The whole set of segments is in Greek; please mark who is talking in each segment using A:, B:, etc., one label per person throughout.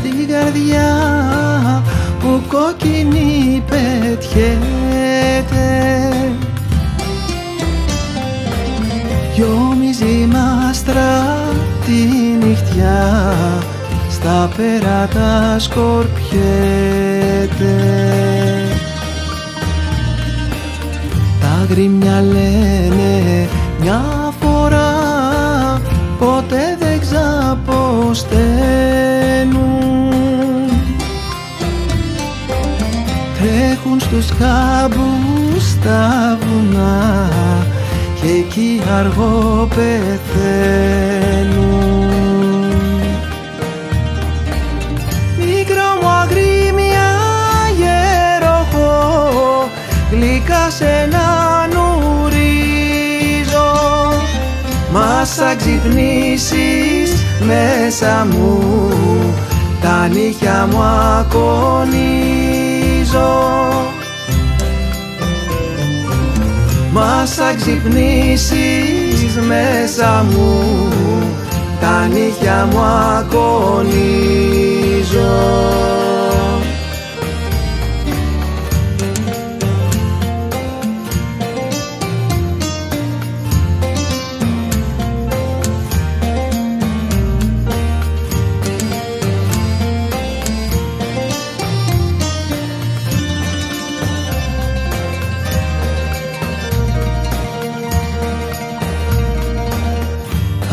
A: στην καρδιά που κόκκινη πετιέται. Γιομίζει μάστρα τη νυχτιά, στα πέρατα σκορπιέται. Τα γκριμιά λένε μια φορά, ποτέ δεν ξαποσταίνουν. Τρέχουν στους κάμπους στα βουνά και εκεί αργό πεθαίνουν. Μικρό μου αγρίμια γεροχώ, γλυκά σε να νουρίζω. Μα σαν ξυπνήσεις μέσα μου, τα νύχια μου ακονίζω. Μα σαν ξυπνήσεις μέσα μου, τα νύχια μου ακονίζω.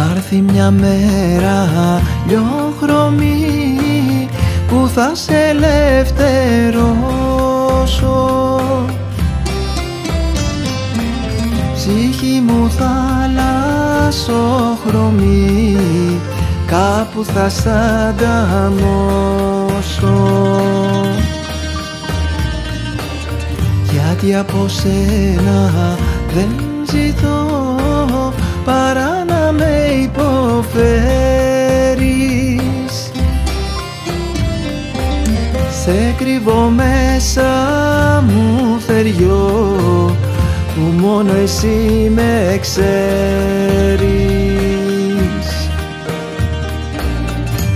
A: Θα έρθει μια μέρα λιοχρωμή που θα σε ελευθερώσω. Ψυχή μου θάλασσοχρωμή, κάπου θα σ' ανταμώσω. Γιατί από σένα δεν ζητώ παρά να με υποφέρεις. Σε κρύβω μέσα μου θεριό που μόνο εσύ με ξέρεις.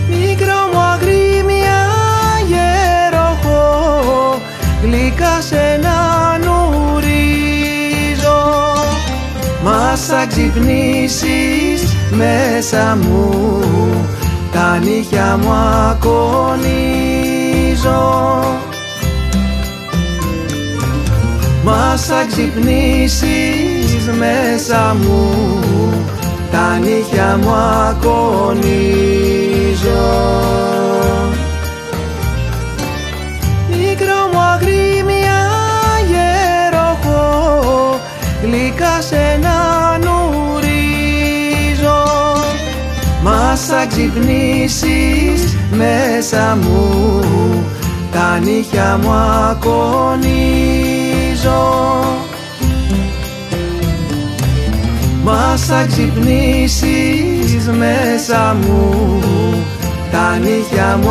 A: Μικρό μου αγρίμια γεροχώ, γλυκά σε να νουρίζω. Μα σαν ξυπνήσεις μέσα μου, τα νύχια μου ακονίζω. Μα σαν ξυπνήσεις μέσα μου, τα νύχια μου ακονίζω. Μικρό μου αγρίμια γεροχώ, γλυκά σε να νουρίζω. Μα σαν ξυπνήσεις μέσα μου, τα νύχια μου ακονίζω. Μα σαν ξυπνήσεις μέσα μου, τα νύχια μου